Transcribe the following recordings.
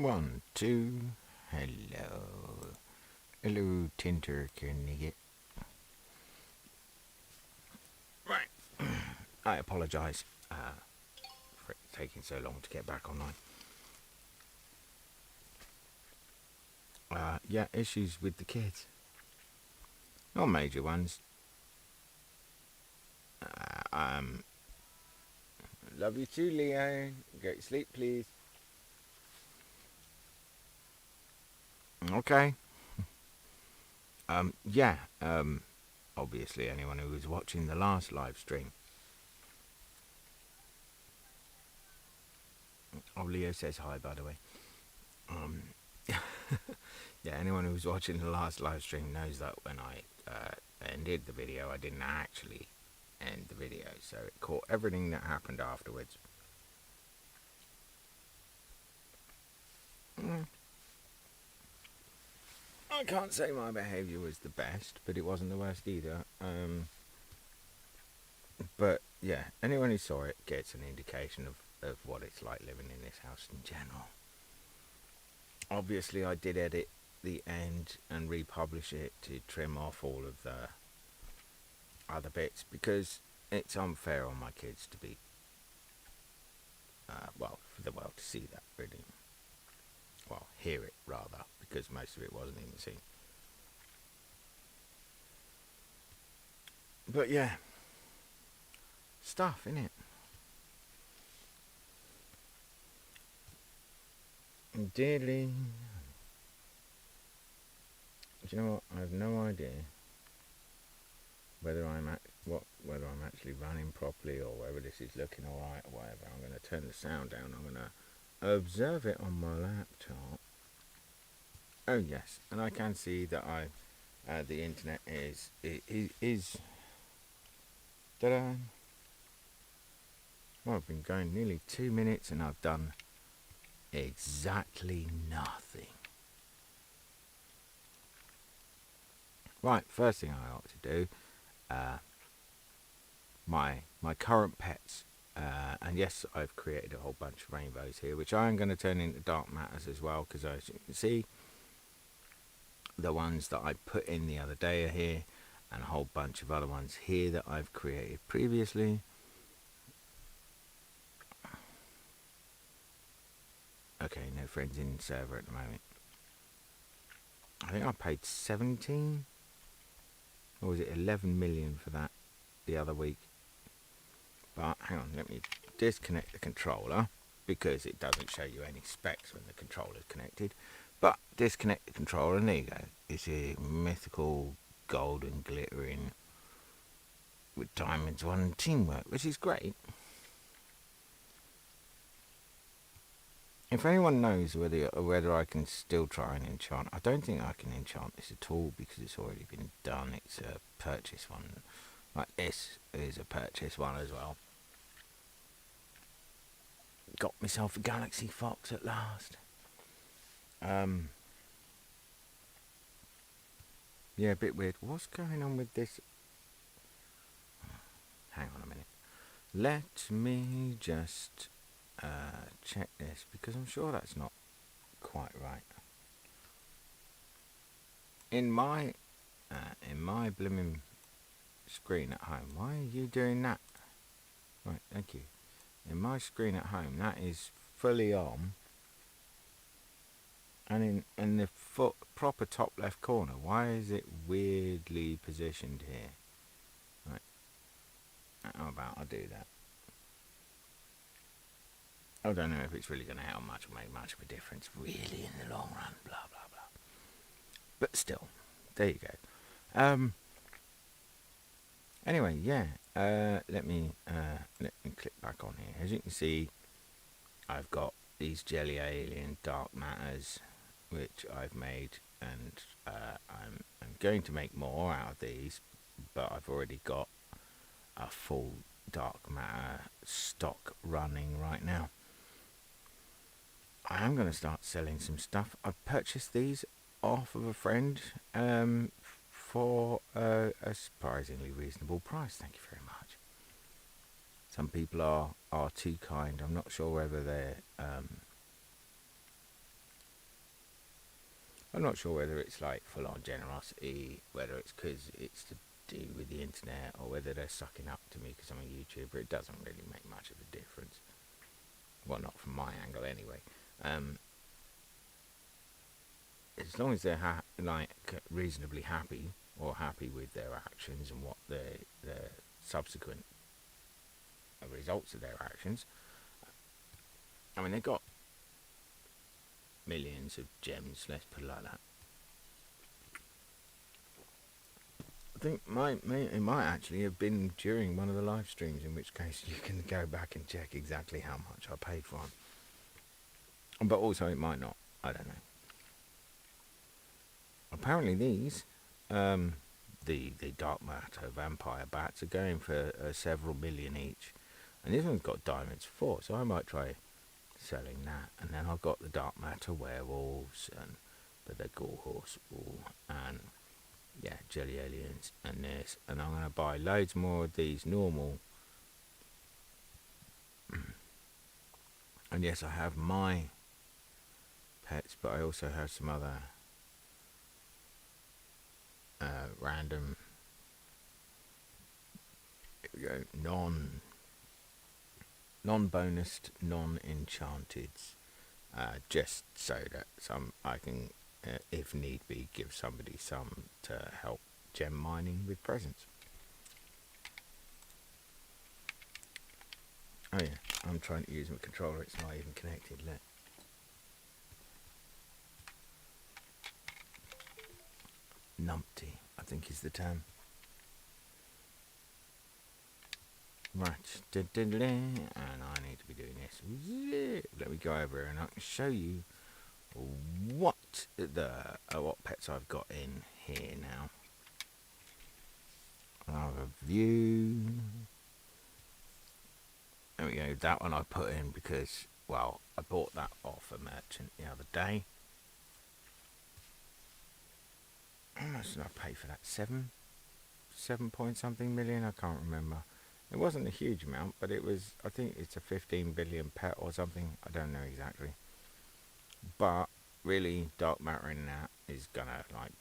One, two. Hello. Hello, Tinterkernigget. Right. I apologise for it taking so long to get back online. Yeah, issues with the kids. Not major ones. Um, love you too, Leo. Go to sleep, please. Okay. Yeah. Obviously, anyone who was watching the last live stream. Oh, Leo says hi, by the way. Um, yeah, anyone who was watching the last live stream knows that when I ended the video, I didn't actually end the video, so it caught everything that happened afterwards. I can't say my behaviour was the best, but it wasn't the worst either. But yeah, anyone who saw it gets an indication of what it's like living in this house in general. Obviously, I did edit the end and republish it to trim off all of the other bits because it's unfair on my kids to be, well, for the world to see that really. Well, hear it rather, because most of it wasn't even seen. But yeah, stuff, innit? Dearly, do you know what? I have no idea whether whether I'm actually running properly or whether this is looking alright or whatever. I'm going to turn the sound down. I'm going to observe it on my laptop. Oh yes, and I can see that the internet is ta-da. Well, I've been going nearly 2 minutes and I've done exactly nothing. Right, first thing I ought to do, my current pets, and yes, I've created a whole bunch of rainbows here, which I am going to turn into dark matters as well, because as you can see, the ones that I put in the other day are here, and a whole bunch of other ones here that I've created previously. Okay, no friends in server at the moment. I think I paid 17, or was it 11 million for that the other week? But hang on, let me disconnect the controller because it doesn't show you any specs when the controller is connected. But disconnect the controller and there you go. It's a mythical golden glittering with diamonds on and teamwork, which is great. If anyone knows whether I can still try and enchant, I don't think I can enchant this at all because it's already been done. It's a purchase one. Like this is a purchase one as well. Got myself a Galaxy Fox at last. Yeah, a bit weird. What's going on with this? Hang on a minute. Let me just check this because I'm sure that's not quite right. In my blooming screen at home, why are you doing that? Right, thank you. In my screen at home, that is fully on. And in the proper top left corner, why is it weirdly positioned here? Right, how about I do that? I don't know if it's really going to help much or make much of a difference, really, in the long run, blah, blah, blah. But still, there you go. Anyway, yeah, let me click back on here. As you can see, I've got these Jelly Alien Dark Matters, which I've made, and I'm going to make more out of these, but I've already got a full Dark Matter stock running right now. I am going to start selling some stuff. I've purchased these off of a friend for a surprisingly reasonable price. Thank you very much. Some people are too kind. I'm not sure whether they're I'm not sure whether it's like full on generosity, whether it's because it's to do with the internet, or whether they're sucking up to me because I'm a YouTuber. It doesn't really make much of a difference. Well, not from my angle anyway. As long as they're reasonably happy, or happy with their actions and what the subsequent results of their actions. I mean, they've got millions of gems, let's put it like that. I think it might actually have been during one of the live streams, in which case you can go back and check exactly how much I paid for them. But also it might not, I don't know. Apparently these, the Dark Matter Vampire Bats are going for several million each. And this one's got diamonds 4, so I might try selling that. And then I've got the Dark Matter Werewolves, and the Gore Horse Wall, and yeah, Jelly Aliens, and this. And I'm going to buy loads more of these normal. And yes, I have my pets, but I also have some other random, non-bonused, non-enchanted, just so that I can, if need be, give somebody some to help gem mining with presents. Oh yeah, I'm trying to use my controller, it's not even connected, look. Numpty, I think is the term. Right, and I need to be doing this. Let me go over and I can show you what pets I've got in here now. I'll have a view. There we go, that one I put in because, well, I bought that off a merchant the other day. How much did I pay for that? 7 point something million? I can't remember. It wasn't a huge amount, but it was, I think it's a 15 billion pet or something. I don't know exactly. But really, Dark Matter in that is gonna, like,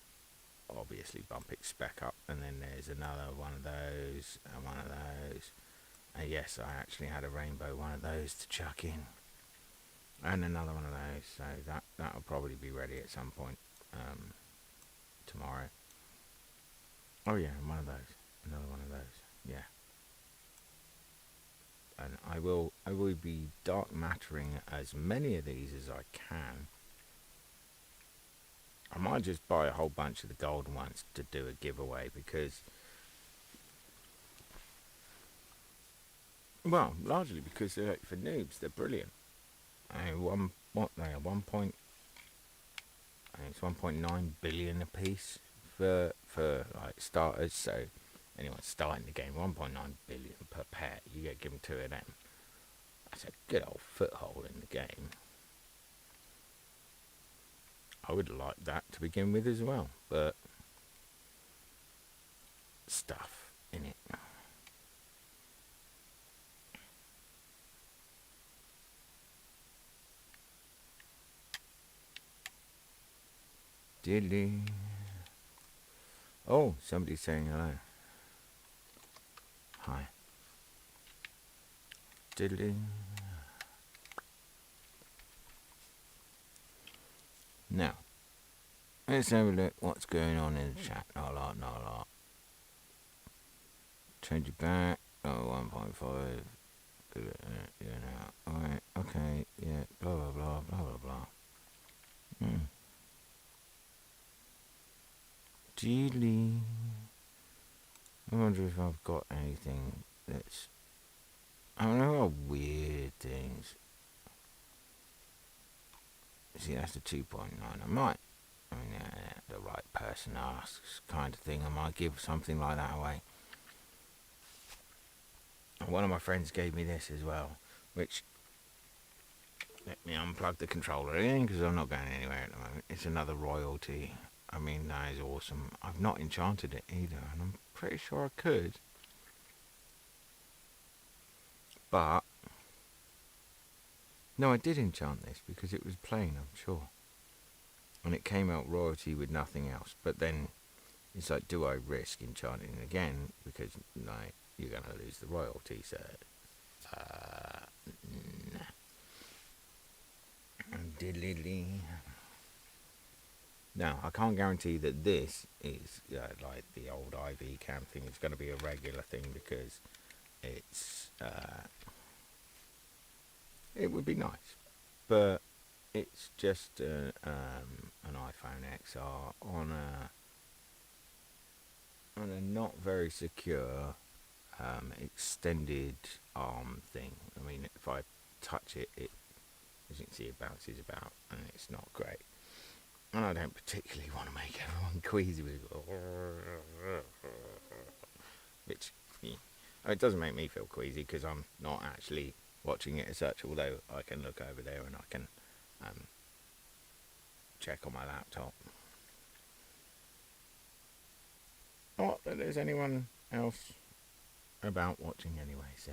obviously bump its spec up. And then there's another one of those, and one of those. And yes, I actually had a rainbow one of those to chuck in. And another one of those. So that'll probably be ready at some point tomorrow. Oh yeah, one of those. Another one of those. Yeah. And I will be dark mattering as many of these as I can. I might just buy a whole bunch of the golden ones to do a giveaway because, well, largely because they're for noobs, they're brilliant. What they are, I think it's 1.9 billion a piece for like starters. So anyone starting the game, 1.9 billion per pet. You get given 2 of them. That's a good old foothold in the game. I would like that to begin with as well, but stuff in it. Diddly. Oh, somebody's saying hello. Hi. Diddly. Now, let's have a look what's going on in the chat. Not a lot. Change it back. Oh, 1.5. Yeah, now. Alright, okay, yeah, blah, blah, blah. Geely. I wonder if I've got anything that's... I don't know what weird things. See, that's the 2.9. I might... I mean, the right person asks kind of thing. I might give something like that away. One of my friends gave me this as well, which... Let me unplug the controller again because I'm not going anywhere at the moment. It's another royalty. I mean, that is awesome. I've not enchanted it either, and I'm pretty sure I could. But... No, I did enchant this because it was plain, I'm sure. and it came out royalty with nothing else. But then it's like, do I risk enchanting again because like you're gonna lose the royalty? So, nah. Diddly. Now I can't guarantee that this is like the old IV cam thing. It's going to be a regular thing because it's it would be nice, but it's just an iPhone XR on a not very secure extended arm thing. I mean, if I touch it, as you can see, it bounces about, and it's not great. And I don't particularly want to make everyone queasy with which, yeah, it doesn't make me feel queasy because I'm not actually watching it as such, although I can look over there and I can check on my laptop. Not that there's anyone else about watching anyway, so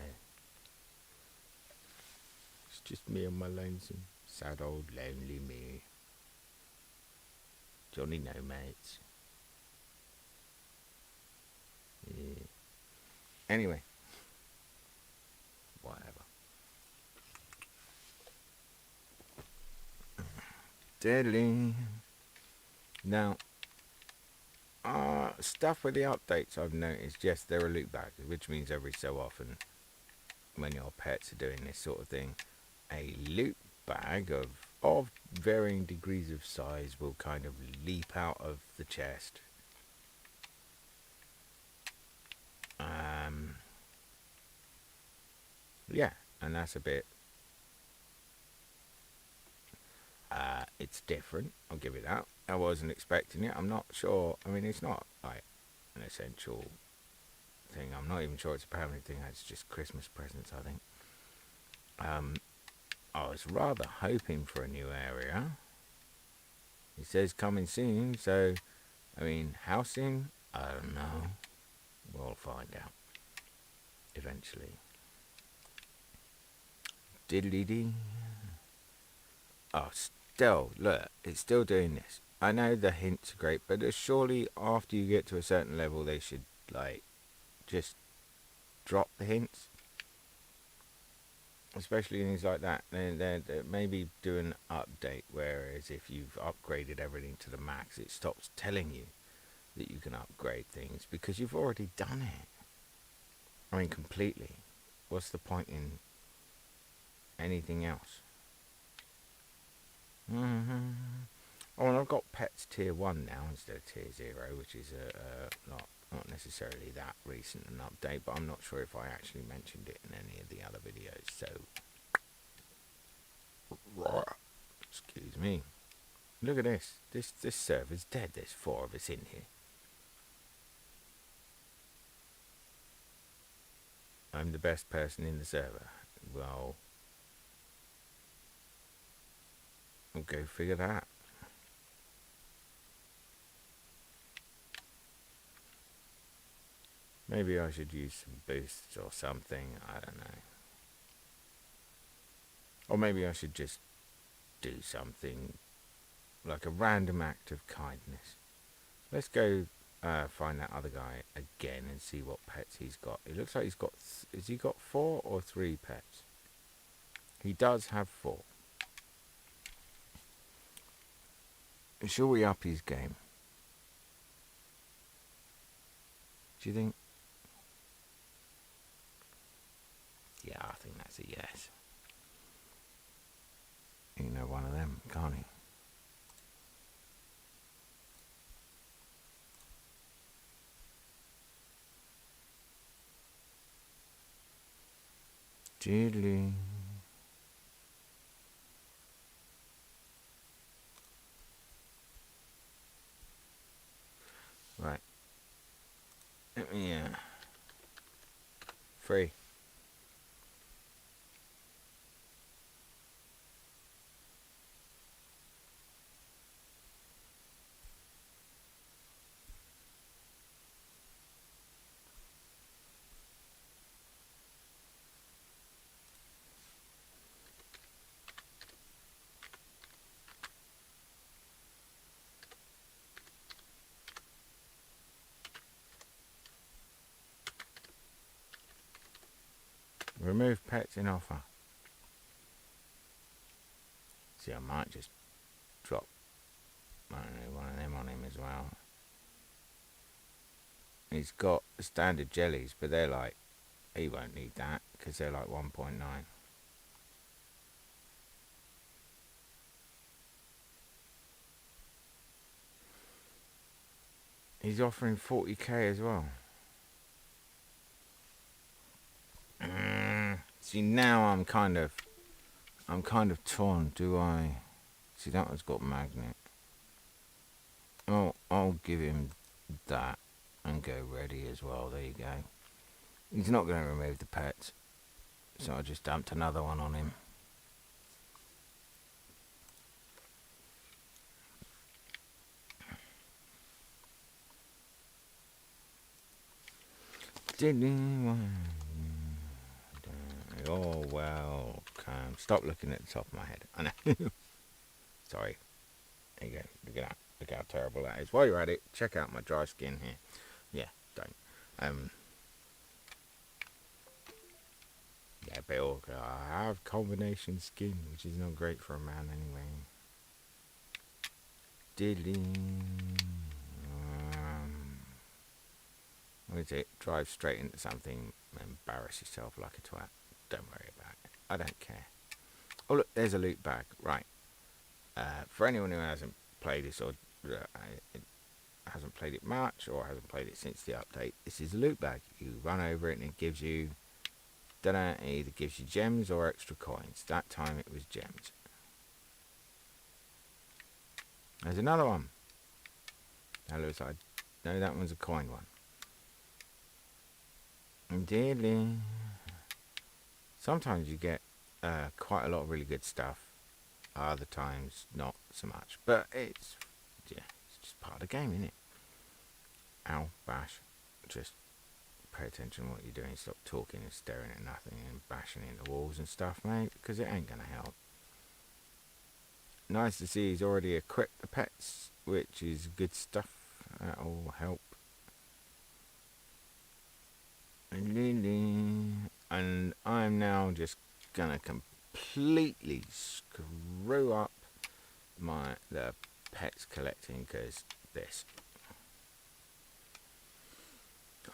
it's just me on my lonesome, sad old lonely me. Johnny no mates. Yeah. Anyway, whatever. Deadly. Now, stuff with the updates I've noticed, yes, there are loot bags, which means every so often, when your pets are doing this sort of thing, a loot bag of varying degrees of size will kind of leap out of the chest. Yeah, and that's a bit. It's different. I'll give it that. I wasn't expecting it. I'm not sure. I mean, it's not like an essential thing. I'm not even sure it's a permanent thing. It's just Christmas presents, I think. I was rather hoping for a new area. It says coming soon, so I mean, how soon? I don't know. We'll find out eventually. Diddly dee. Oh, still, look, it's still doing this. I know the hints are great, but surely after you get to a certain level, they should like just drop the hints. Especially things like that. They maybe do an update, whereas if you've upgraded everything to the max, it stops telling you that you can upgrade things because you've already done it. I mean, completely. What's the point in anything else? Mm-hmm. Oh, and I've got pets tier 1 now instead of tier 0, which is not necessarily that recent an update, but I'm not sure if I actually mentioned it in any of the other videos, so excuse me. Look at this. This server's dead. There's 4 of us in here. I'm the best person in the server. Well, we'll go figure that. Maybe I should use some boosts or something. I don't know. Or maybe I should just do something like a random act of kindness. Let's go find that other guy again and see what pets he's got. It looks like he's got... has he got 4 or 3 pets? He does have 4. Shall we up his game? Do you think? Yeah, I think that's a yes. You know, one of them, can't he? Diddly. Right. Let me, free. Remove pets in offer. See, I might just drop, I don't know, one of them on him as well. He's got standard jellies, but they're like, he won't need that because they're like 1.9. He's offering 40k as well. See, now I'm kind of torn. Do I? See, that one's got magnet. Oh, I'll give him that and go ready as well. There you go. He's not going to remove the pets, so I just dumped another one on him. Oh, well, stop looking at the top of my head. I know. Sorry. There you go. Look how terrible that is. While you're at it, check out my dry skin here. Yeah, don't. Yeah, Bill, I have combination skin, which is not great for a man anyway. What is it? Drive straight into something, embarrass yourself like a twat. Don't worry about it. I don't care. Oh look, there's a loot bag. Right. For anyone who hasn't played this or hasn't played it much or hasn't played it since the update, this is a loot bag. You run over it and it gives you, it either gives you gems or extra coins. That time it was gems. There's another one. That looks like, no, that one's a coin one. Dearly. Sometimes you get quite a lot of really good stuff. Other times not so much. But it's just part of the game, isn't it? Ow, bash. Just pay attention to what you're doing. Stop talking and staring at nothing and bashing into walls and stuff, mate, because it ain't going to help. Nice to see he's already equipped the pets, which is good stuff. That'll help. And I'm now just going to completely screw up the pets collecting because this.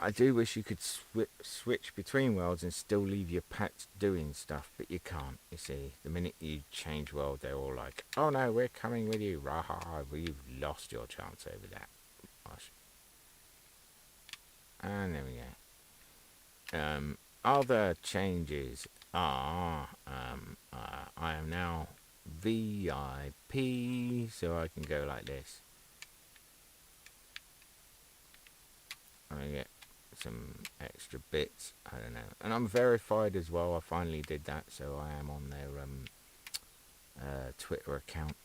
I do wish you could switch between worlds and still leave your pets doing stuff, but you can't, you see. The minute you change world, they're all like, oh no, we're coming with you, raha, well, you've lost your chance over that. And there we go. Other changes are, I am now VIP, so I can go like this. I'm going to get some extra bits, I don't know. And I'm verified as well, I finally did that, so I am on their Twitter account.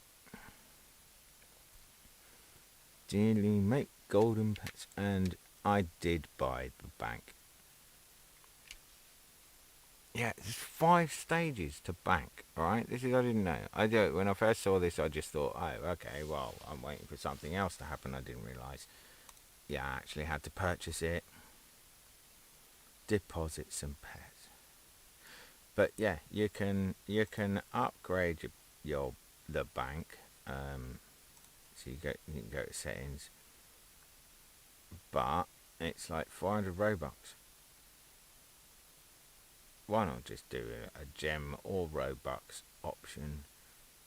Dearly make golden pets, and I did buy the bank. Yeah, there's 5 stages to bank, alright? This is, I didn't know. When I first saw this, I just thought, oh, okay, well, I'm waiting for something else to happen. I didn't realise. Yeah, I actually had to purchase it. Deposit some pets. But yeah, you can upgrade the bank. So you can go to settings. But it's like 400 Robux. Why not just do a gem or Robux option?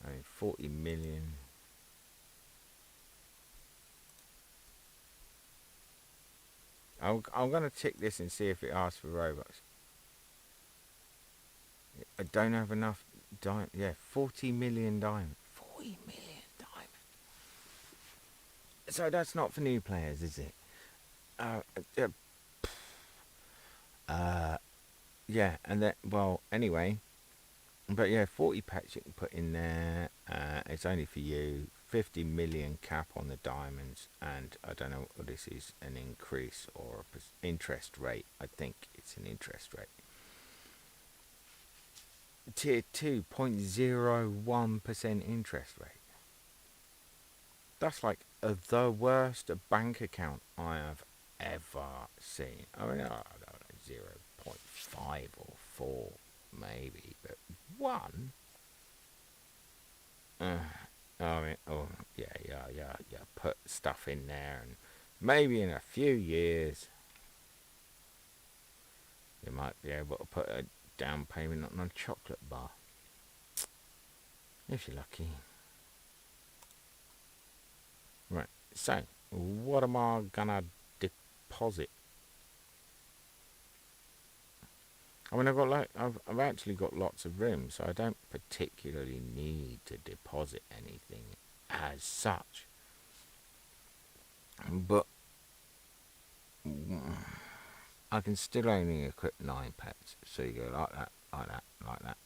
I mean, 40 million. I'm going to tick this and see if it asks for Robux. I don't have enough diamond. Yeah, 40 million diamond. 40 million diamond. So that's not for new players, is it? Yeah, and that, well, anyway. But yeah, 40 packs you can put in there. It's only for you. 50 million cap on the diamonds, and I don't know what this is, an increase or interest rate. I think it's an interest rate. Tier 2, 0.01% interest rate. That's like the worst bank account I have ever seen. I mean, I don't know, 0.5 or 4 maybe, but 1. I mean, oh yeah. Put stuff in there, and maybe in a few years you might be able to put a down payment on a chocolate bar, if you're lucky. Right. So, what am I gonna deposit? I mean, I've actually got lots of room, so I don't particularly need to deposit anything as such. But I can still only equip 9 pets. So you go like that, like that, like that,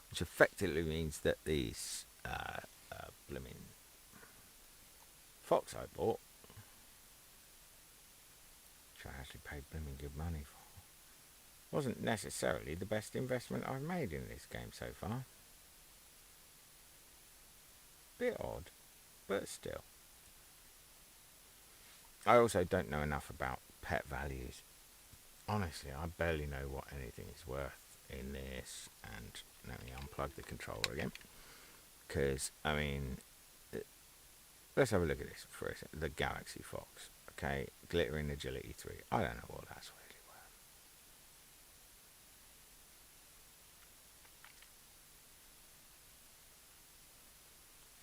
which effectively means that these blooming fox I bought, which I actually paid blooming good money for, wasn't necessarily the best investment I've made in this game so far. Bit odd, but still. I also don't know enough about pet values. Honestly, I barely know what anything is worth in this. And let me unplug the controller again, because I mean, let's have a look at this for a second. The Galaxy Fox, okay, glittering agility 3. I don't know what that's really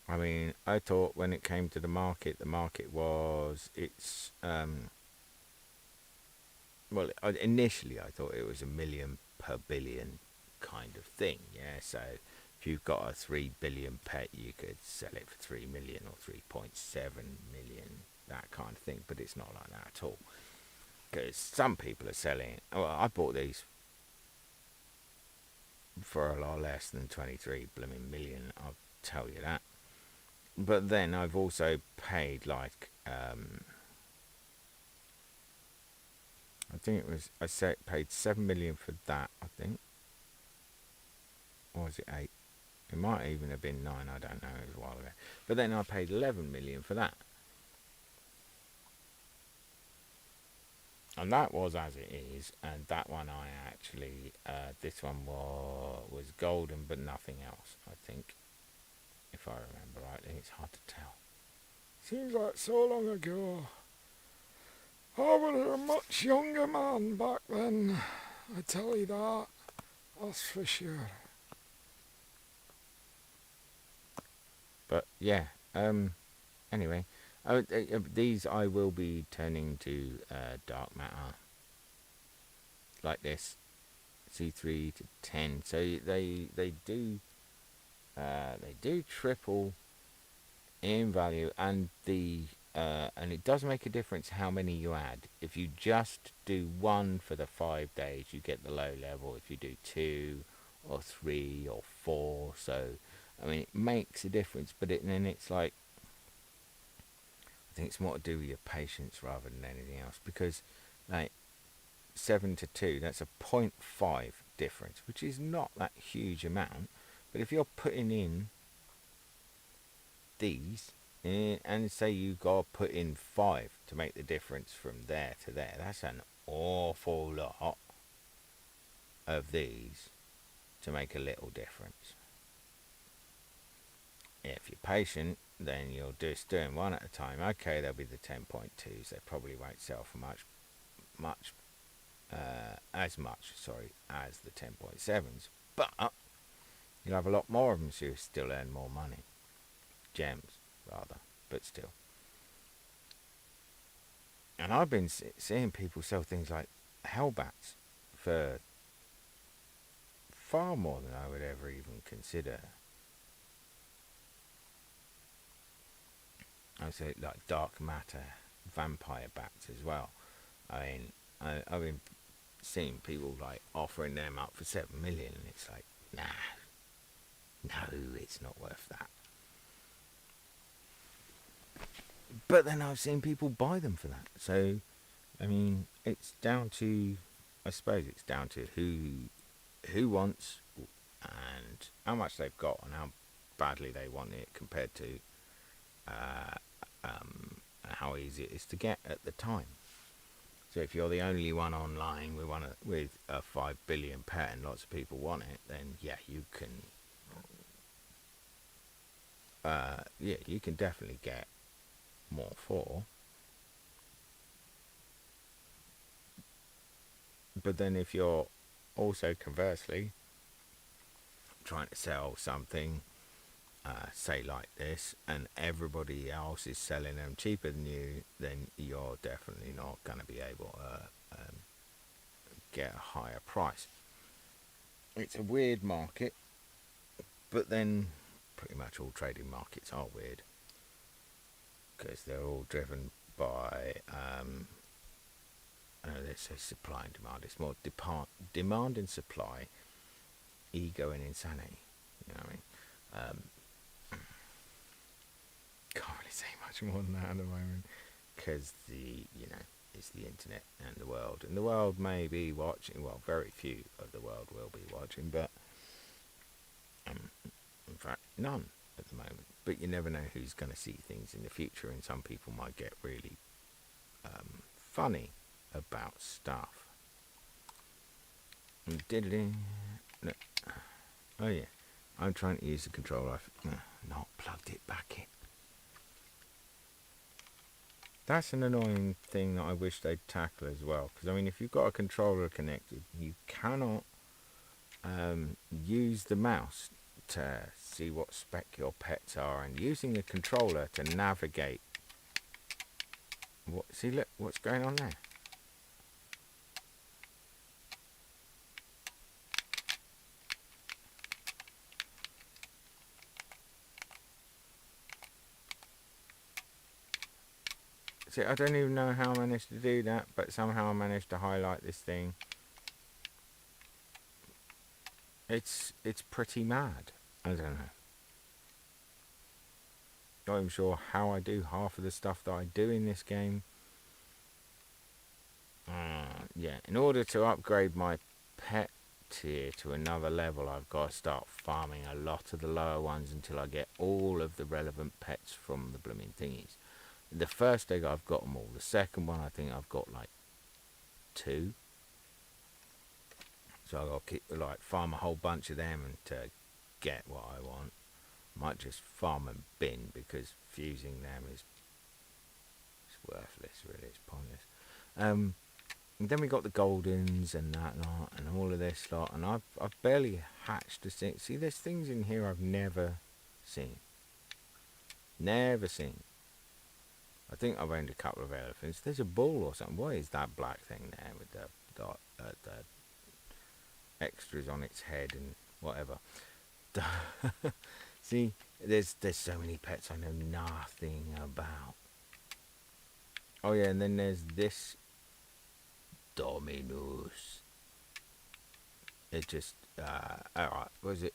worth. I mean, I thought when it came to the market was well, initially I thought it was a million per billion kind of thing. Yeah, so if you've got a 3 billion pet, you could sell it for 3 million or 3.7 million, that kind of thing. But it's not like that at all, because some people are selling. Well, I bought these for a lot less than 23 blooming million. I'll tell you that. But then I've also paid like I think it was paid 7 million for that. I think, or was it 8? It might even have been 9. I don't know. It was a while ago. But then I paid 11 million for that. And that was as it is, and that one I actually, this one was golden, but nothing else, I think, if I remember rightly. It's hard to tell. Seems like so long ago. I was a much younger man back then, I tell you that, that's for sure. But yeah, anyway, these I will be turning to dark matter, like this, C3 to 10. So they do triple in value, and and it does make a difference how many you add. If you just do 1 for the 5 days, you get the low level. If you do 2 or 3 or 4, so I mean it makes a difference. But then it's like, I think it's more to do with your patience rather than anything else, because like 7 to 2, that's a 0.5 difference, which is not that huge amount. But if you're putting in these, and say you got to put in 5 to make the difference from there to there, that's an awful lot of these to make a little difference. If you're patient, then you'll just doing 1 at a time. Okay, there'll be the 10.2s. They probably won't sell for as much as the 10.7s, but you'll have a lot more of them, so you still earn more money. Gems, rather, but still. And I've been seeing people sell things like Hellbats for far more than I would ever even consider. I say like dark matter vampire bats as well. I mean, I've been seeing people like offering them up for 7 million, and it's like, no, it's not worth that. But then I've seen people buy them for that. So, I mean, it's down to, I suppose it's down to who wants and how much they've got and how badly they want it compared to how easy it is to get at the time. So if you're the only one online with a 5 billion pet and lots of people want it, then yeah, you can. Yeah, you can definitely get more for. But then if you're also conversely trying to sell something, say like this, and everybody else is selling them cheaper than you, then you're definitely not going to be able to get a higher price. It's a weird market, but then pretty much all trading markets are weird because they're all driven by let's say supply and demand. It's more demand and supply, ego and insanity. You know what I mean? Can't really say much more than that at the moment because it's the internet and the world may be watching. Well, very few of the world will be watching, but in fact, none at the moment. But you never know who's going to see things in the future, and some people might get really funny about stuff. No. Oh yeah, I'm trying to use the controller. I've not plugged it back in. That's an annoying thing that I wish they'd tackle as well. Because I mean, if you've got a controller connected, you cannot use the mouse to see what spec your pets are, and using the controller to navigate. See, look, what's going on there? See, I don't even know how I managed to do that, but somehow I managed to highlight this thing. It's pretty mad. I don't know. Not even sure how I do half of the stuff that I do in this game. Yeah, in order to upgrade my pet tier to another level, I've got to start farming a lot of the lower ones until I get all of the relevant pets from the blooming thingies. The first egg, I've got them all. The second one, I think I've got like 2. So I've got to farm a whole bunch of them and to get what I want. Might just farm and bin because fusing them is worthless, really. It's pointless. And then we got the Goldens and that lot and all of this lot, and I've barely hatched a thing. See, there's things in here I've never seen. Never seen. I think I've owned a couple of elephants. There's a bull or something. What is that black thing there with the extras on its head and whatever? See, there's so many pets I know nothing about. Oh yeah, and then there's this Dominus. It just alright. Was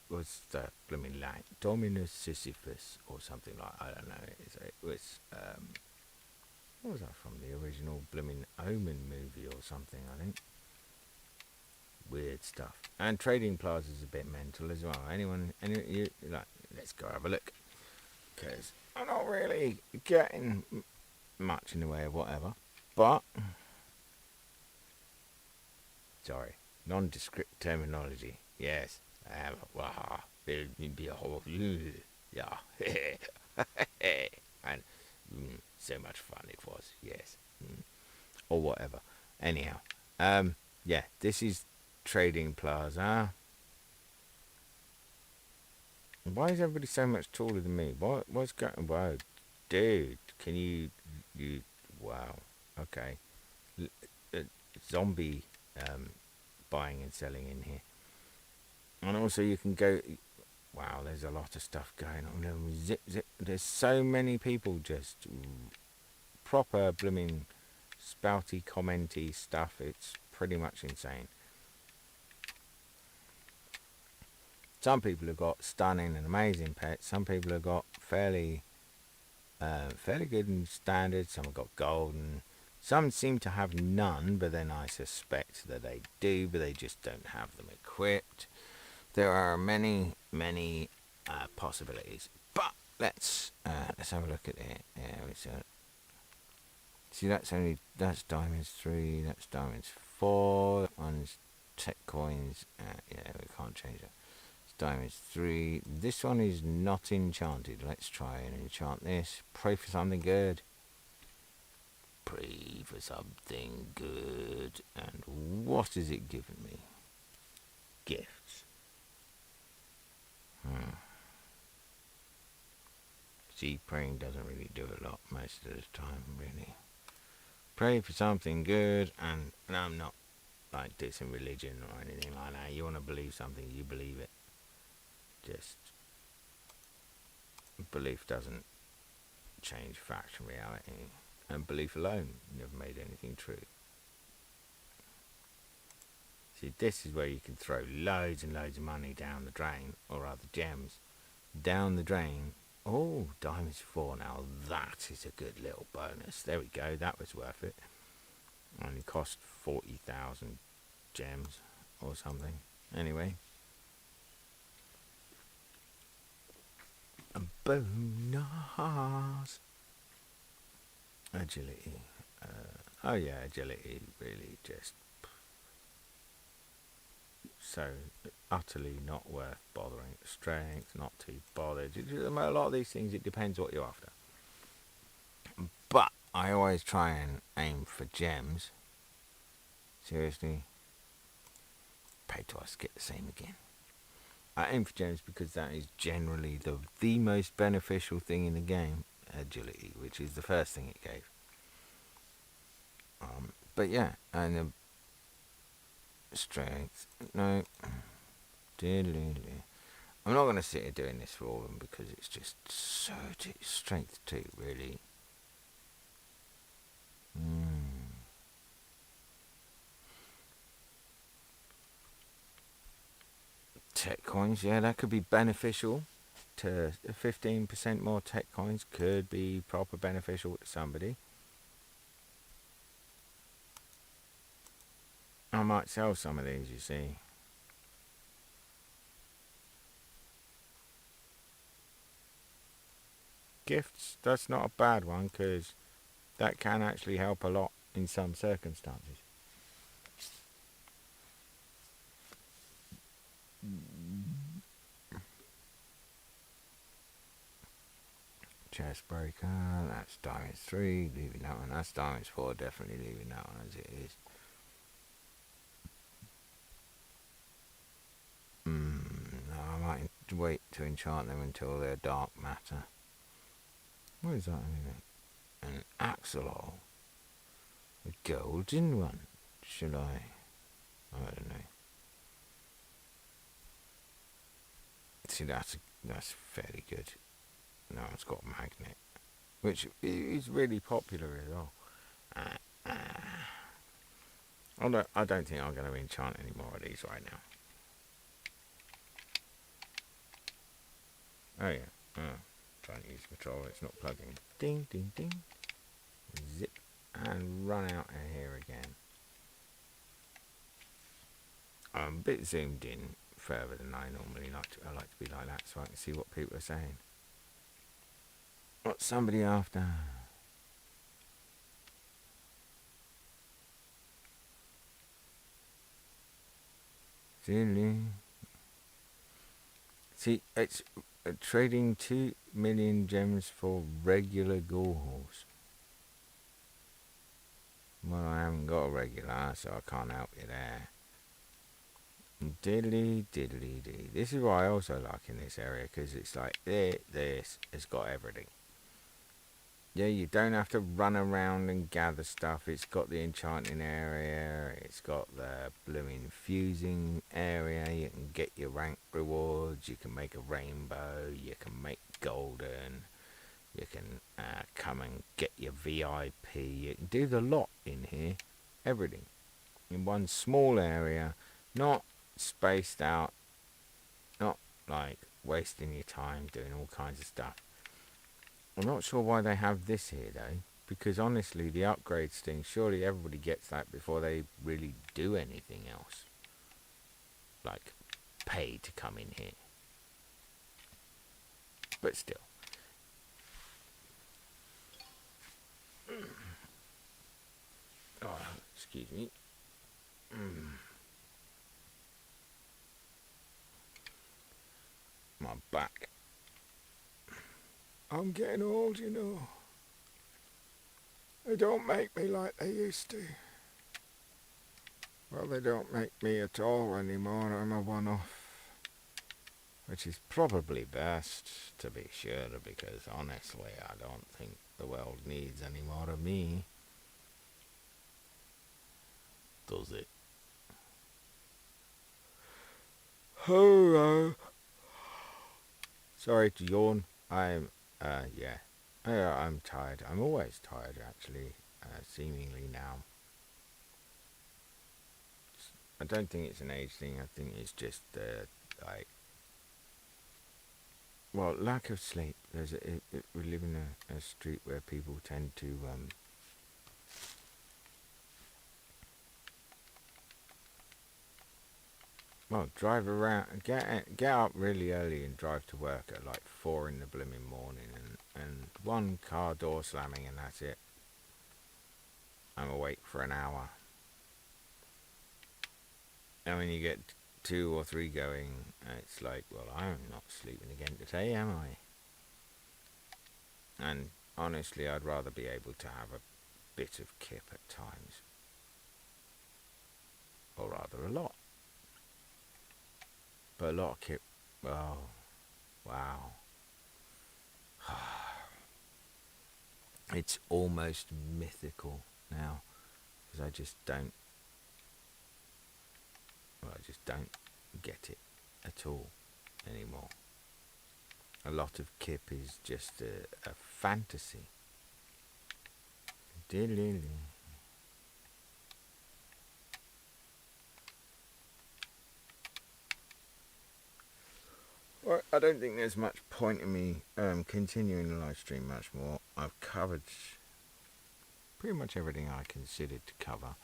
the blooming line Dominus Sisyphus or something like, I don't know. It was what was that from? The original blooming Omen movie or something, I think. Weird stuff. And Trading Plaza's a bit mental as well. Anyone you like? Let's go have a look. Because I'm not really getting much in the way of whatever. But sorry, nondescript terminology. Yes, I have. Wow, yeah, and so much fun it was. Yes, or whatever. Anyhow, yeah, this is Trading Plaza. Why is everybody so much taller than me? What's going? Whoa, dude, can you? Wow. Okay. Zombie buying and selling in here, and also you can go. Wow, there's a lot of stuff going on. Zip, zip. There's so many people just proper blooming spouty commenty stuff. It's pretty much insane. Some people have got stunning and amazing pets. Some people have got fairly good and standard. Some have got golden. Some seem to have none, but then I suspect that they do, but they just don't have them equipped. There are many possibilities. But let's have a look at it. See, that's diamonds 3, that's diamonds 4, that one's tech coins, yeah, we can't change that. It's diamonds 3, this one is not enchanted. Let's try and enchant this. Pray for something good. Pray for something good. And what is it giving me? Gifts. See, praying doesn't really do a lot most of the time, really. Pray for something good, and I'm not like dissing religion or anything like that. You want to believe something, you believe it. Just belief doesn't change fact and reality, and belief alone never made anything true. See, this is where you can throw loads and loads of money down the drain, or other gems down the drain. Oh, diamonds 4 now. That is a good little bonus. There we go. That was worth it. Only cost 40,000 gems or something. Anyway. A bonus. Agility. Oh yeah, agility really just so utterly not worth bothering. Strength, not too bothered. A lot of these things, it depends what you're after. But I always try and aim for gems. Seriously. Pay twice, get the same again. I aim for gems because that is generally the most beneficial thing in the game. Agility, which is the first thing it gave. But yeah, and the strength. No. I'm not going to sit here doing this for all of them because it's just so strength 2, really. Tech coins, yeah, that could be beneficial to 15% more tech coins could be proper beneficial to somebody. I might sell some of these, you see. Gifts, that's not a bad one because that can actually help a lot in some circumstances. Chest breaker, that's diamonds 3, leaving that one. That's diamonds 4, definitely leaving that one as it is. No, I might wait to enchant them until they're dark matter. What is that anyway? An axolotl. A golden one. Should I? I don't know. See, that's fairly good. No, it's got magnet, which is really popular as well. I don't think I'm going to enchant any more of these right now. Oh yeah. Trying to use the controller, it's not plugging. Ding, ding, ding. Zip. And run out of here again. I'm a bit zoomed in further than I normally like to. I like to be like that so I can see what people are saying. What's somebody after? See, it's trading 2 million gems for regular Gorehorse. Well, I haven't got a regular, so I can't help you there. Diddly diddly dee. This is what I also like in this area, because it's like, this has got everything. Yeah, you don't have to run around and gather stuff. It's got the enchanting area. It's got the blooming fusing area. You can get your rank rewards. You can make a rainbow. You can make golden. You can come and get your VIP. You can do the lot in here. Everything. In one small area. Not spaced out. Not like wasting your time doing all kinds of stuff. I'm not sure why they have this here though, because honestly the upgrades thing, surely everybody gets that before they really do anything else. Like, pay to come in here. But still. Excuse me. My back. I'm getting old, you know. They don't make me like they used to. Well, they don't make me at all anymore. I'm a one-off. Which is probably best, to be sure, because honestly, I don't think the world needs any more of me. Does it? Hello. Sorry to yawn. Yeah. I'm tired. I'm always tired, actually, seemingly now. I don't think it's an age thing. I think it's just, like, well, lack of sleep. We live in a street where people tend to, well, drive around, get up really early and drive to work at like 4 in the blooming morning, and one car door slamming, and that's it. I'm awake for an hour. And when you get 2 or 3 going, it's like, well, I'm not sleeping again today, am I? And honestly, I'd rather be able to have a bit of kip at times. Or rather, a lot. But a lot of kip, oh, wow. It's almost mythical now, because I just don't get it at all anymore. A lot of kip is just a fantasy. Well, I don't think there's much point in me continuing the live stream much more. I've covered pretty much everything I considered to cover.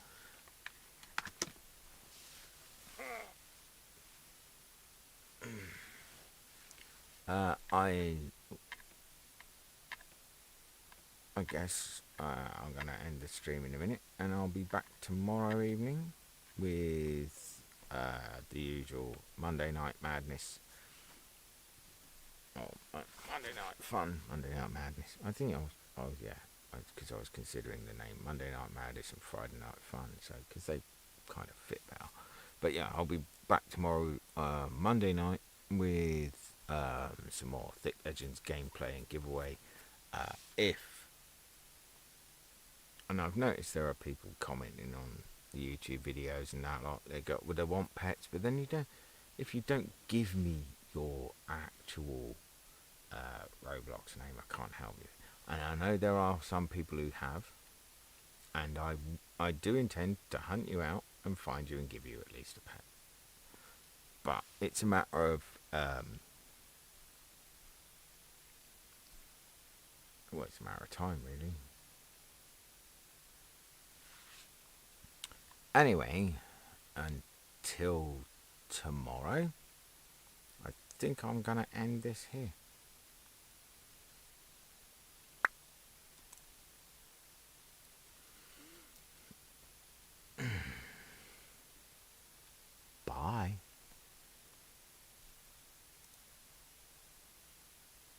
I guess I'm going to end the stream in a minute, and I'll be back tomorrow evening with the usual Monday Night Madness. Oh, Monday Night Fun, Monday Night Madness. I think because I was considering the name Monday Night Madness and Friday Night Fun, so because they kind of fit better. But yeah, I'll be back tomorrow, Monday night, with some more Thick Legends gameplay and giveaway. And I've noticed there are people commenting on the YouTube videos and that lot. They want pets, but then if you don't give me your actual Roblox name, I can't help you. And I know there are some people who have, and I do intend to hunt you out and find you and give you at least a pet. But it's a matter of it's a matter of time, really. Anyway, until tomorrow, I think I'm gonna end this here.